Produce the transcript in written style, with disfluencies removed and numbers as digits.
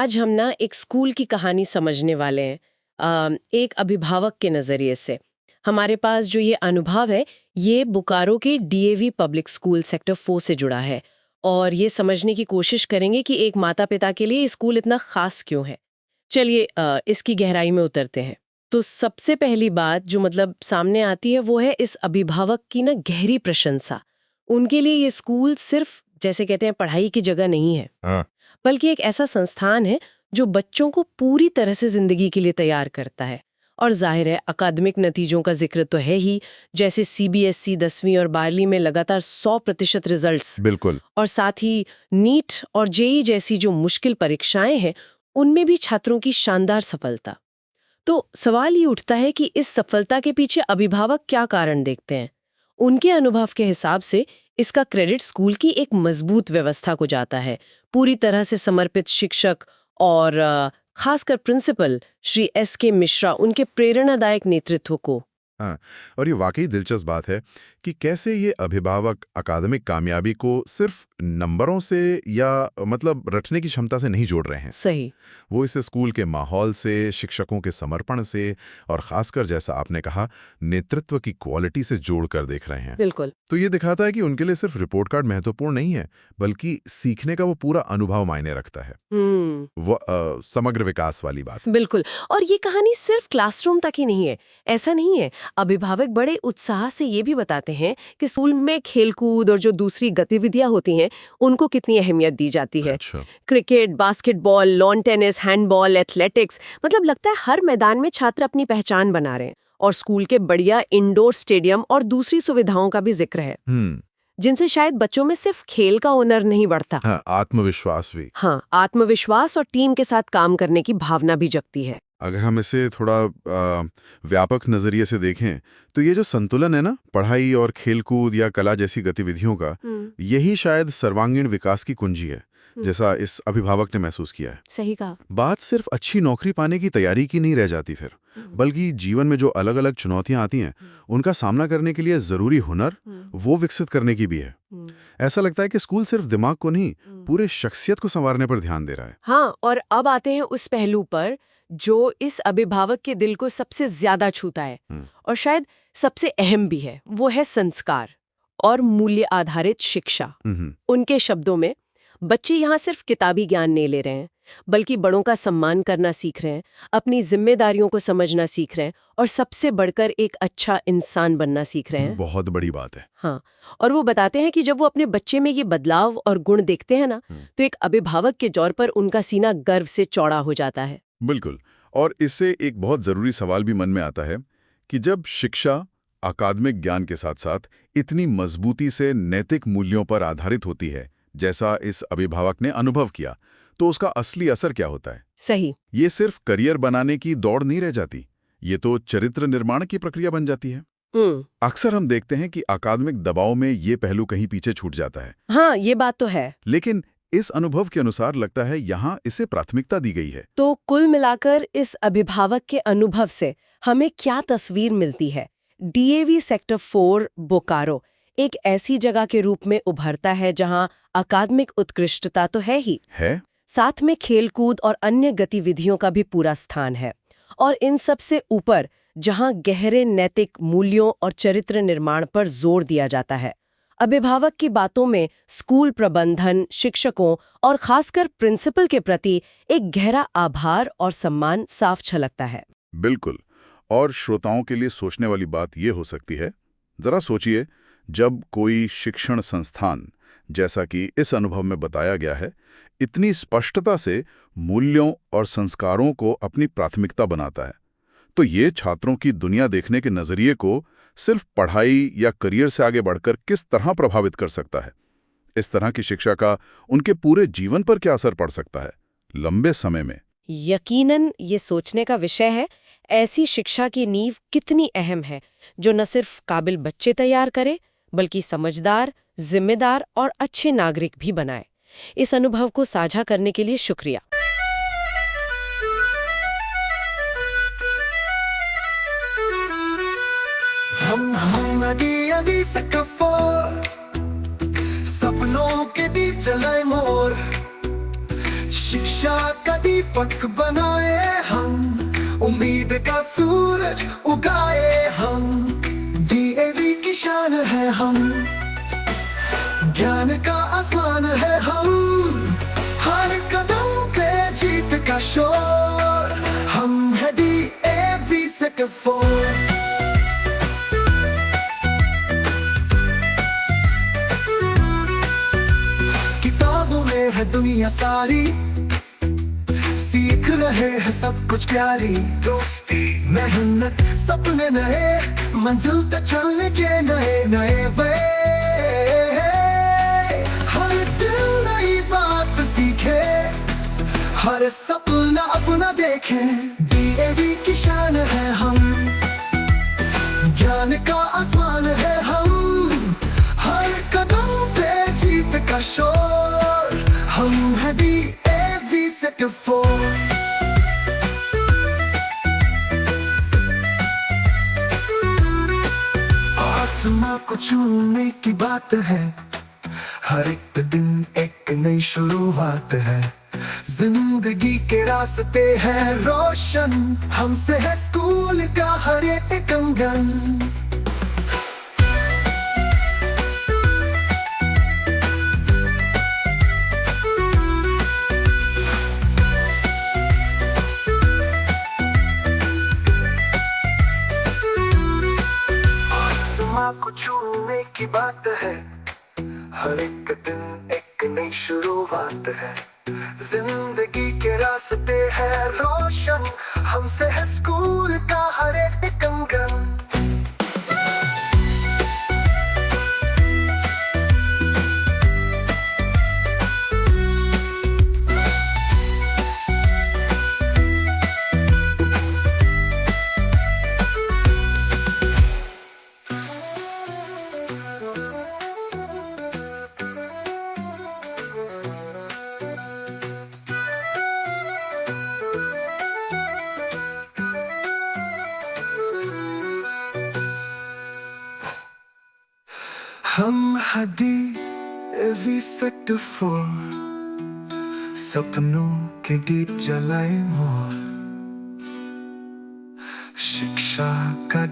आज हम ना एक स्कूल की कहानी समझने वाले हैं, एक अभिभावक के नज़रिए से। हमारे पास जो ये अनुभव है, ये बोकारो के डीएवी पब्लिक स्कूल सेक्टर 4 से जुड़ा है। और ये समझने की कोशिश करेंगे कि एक माता पिता के लिए स्कूल इतना खास क्यों है। चलिए इसकी गहराई में उतरते हैं। तो सबसे पहली बात जो मतलब सामने आती है वो है इस अभिभावक की ना गहरी प्रशंसा। उनके लिए ये स्कूल सिर्फ जैसे कहते हैं पढ़ाई की जगह नहीं है, हाँ, बल्कि एक ऐसा संस्थान है जो बच्चों को पूरी तरह से जिंदगी के लिए तैयार करता है। और जाहिर है अकादमिक नतीजों का जिक्र तो है ही, जैसे सीबीएसई 10वीं और 12वीं में लगातार 100% रिजल्ट्स, बिल्कुल। और साथ ही नीट और जेई जैसी जो मुश्किल परीक्षाएं हैं उनमें भी छात्रों की शानदार सफलता। तो सवाल ये उठता है कि इस सफलता के पीछे अभिभावक क्या कारण देखते हैं। उनके अनुभव के हिसाब से इसका क्रेडिट स्कूल की एक मजबूत व्यवस्था को जाता है, पूरी तरह से समर्पित शिक्षक और खासकर प्रिंसिपल श्री एस.के. मिश्रा उनके प्रेरणादायक नेतृत्व को। हाँ, और ये वाकई दिलचस्प बात है कि कैसे ये अभिभावक अकादमिक कामयाबी को सिर्फ नंबरों से या मतलब रटने की क्षमता से नहीं जोड़ रहे हैं। सही। वो इसे स्कूल के माहौल से, शिक्षकों के समर्पण से और खासकर जैसा आपने कहा नेतृत्व की क्वालिटी से जोड़कर देख रहे हैं। बिल्कुल। तो ये दिखाता है कि उनके लिए सिर्फ रिपोर्ट कार्ड महत्वपूर्ण नहीं है, बल्कि सीखने का वो पूरा अनुभव मायने रखता है। वो समग्र विकास वाली बात। बिल्कुल। और ये कहानी सिर्फ क्लासरूम तक ही नहीं है, ऐसा नहीं है। अभिभावक बड़े उत्साह से ये भी बताते हैं कि स्कूल में खेलकूद और जो दूसरी गतिविधियां होती हैं उनको कितनी अहमियत दी जाती है। अच्छा। Cricket, basketball, lawn tennis, handball, athletics, मतलब लगता है हर मैदान में छात्र अपनी पहचान बना रहे हैं। और स्कूल के बढ़िया इंडोर स्टेडियम और दूसरी सुविधाओं का भी जिक्र है, जिनसे शायद बच्चों में सिर्फ खेल का हुनर नहीं बढ़ता, हाँ, आत्मविश्वास भी। हाँ, आत्मविश्वास और टीम के साथ काम करने की भावना भी जगती है। अगर हम इसे थोड़ा व्यापक नजरिए से देखें तो ये जो संतुलन है ना, पढ़ाई और खेलकूद या कला जैसी गतिविधियों का, यही शायद सर्वांगीण विकास की कुंजी है, जैसा इस अभिभावक ने महसूस किया है। सही कहा। बात सिर्फ अच्छी नौकरी पाने की तैयारी की नहीं रह जाती फिर, बल्कि जीवन में जो अलग अलग चुनौतियां आती हैं उनका सामना करने के लिए जरूरी हुनर वो विकसित करने की भी है। ऐसा लगता है कि स्कूल सिर्फ दिमाग को नहीं, पूरे शख्सियत को संवारने पर ध्यान दे रहा है। हाँ, और अब आते हैं उस पहलू पर जो इस अभिभावक के दिल को सबसे ज्यादा छूता है और शायद सबसे अहम भी है, वो है संस्कार और मूल्य आधारित शिक्षा। उनके शब्दों में बच्चे यहाँ सिर्फ किताबी ज्ञान नहीं ले रहे हैं, बल्कि बड़ों का सम्मान करना सीख रहे हैं, अपनी जिम्मेदारियों को समझना सीख रहे हैं और सबसे बढ़कर एक अच्छा इंसान बनना सीख रहे हैं। बहुत बड़ी बात है। हाँ, और वो बताते हैं कि जब वो अपने बच्चे में ये बदलाव और गुण देखते हैं ना, तो एक अभिभावक के तौर पर उनका सीना गर्व से चौड़ा हो जाता है। बिल्कुल। और इससे एक बहुत जरूरी सवाल भी मन में आता है कि जब शिक्षा अकादमिक ज्ञान के साथ साथ इतनी मजबूती से नैतिक मूल्यों पर आधारित होती है, जैसा इस अभिभावक ने अनुभव किया, तो उसका असली असर क्या होता है? सही। ये सिर्फ करियर बनाने की दौड़ नहीं रह जाती, ये तो चरित्र निर्माण की प्रक्रिया बन जाती है। अक्सर हम देखते हैं कि अकादमिक दबाव में ये पहलू कहीं पीछे छूट जाता है। हाँ, ये बात तो है। लेकिन इस अनुभव के अनुसार लगता है यहाँ इसे प्राथमिकता दी गई है। तो कुल मिलाकर इस अभिभावक के अनुभव से हमें क्या तस्वीर मिलती है? डीएवी सेक्टर 4 बोकारो एक ऐसी जगह के रूप में उभरता है जहां अकादमिक उत्कृष्टता तो है ही, साथ में खेलकूद और अन्य गतिविधियों का भी पूरा स्थान है, और इन सब से ऊपर जहां गहरे नैतिक मूल्यों और चरित्र निर्माण पर जोर दिया जाता है। अभिभावक की बातों में स्कूल प्रबंधन, शिक्षकों और खासकर प्रिंसिपल के प्रति एक गहरा आभार और सम्मान साफ झलकता है। बिल्कुल। और श्रोताओं के लिए सोचने वाली बात यह हो सकती है, जरा सोचिए, जब कोई शिक्षण संस्थान, जैसा कि इस अनुभव में बताया गया है, इतनी स्पष्टता से मूल्यों और संस्कारों को अपनी प्राथमिकता बनाता है, तो ये छात्रों की दुनिया देखने के नजरिए को सिर्फ पढ़ाई या करियर से आगे बढ़कर किस तरह प्रभावित कर सकता है? इस तरह की शिक्षा का उनके पूरे जीवन पर क्या असर पड़ सकता है लंबे समय में? यकीनन ये सोचने का विषय है। ऐसी शिक्षा की नींव कितनी अहम है, जो न सिर्फ काबिल बच्चे तैयार करे, बल्कि समझदार, जिम्मेदार और अच्छे नागरिक भी बनाए। इस अनुभव को साझा करने के लिए शुक्रिया। सपनों के दीप जलाए मोर, शिक्षा का दीपक बनाए हम, उम्मीद का सूरज उगाए हम। डीएवी की शान है हम, ज्ञान का आसमान है हम। हर कदम पे जीत का शोर, हम है डीएवी सेक्टर 4। किताबों में है दुनिया सारी, सीख रहे हैं सब कुछ प्यारी। दोस्ती मेहनत सपने नए, मंजिल तक चलने के नए नए वे। हर दिन नई बात सीखे, हर सपना अपना देखे। डीएवी की शान है हम, ज्ञान का आसमान है हम। हर कदम पे जीत का शोर, हम है डीएवी सेक्टर 4। आसमां को छूने की बात है, हर एक दिन एक नई शुरुआत है। जिंदगी के रास्ते हैं रोशन, हमसे है स्कूल का हर एक अंगन। को छूने की बात है, हर एक दिन एक नई शुरुआत है। जिंदगी के रास्ते हैं रोशन, हमसे है स्कूल का हर एक अंगन। हम है डीएवी सेक्टर 4, सपनों के दीप जलाए मोर। शिक्षा का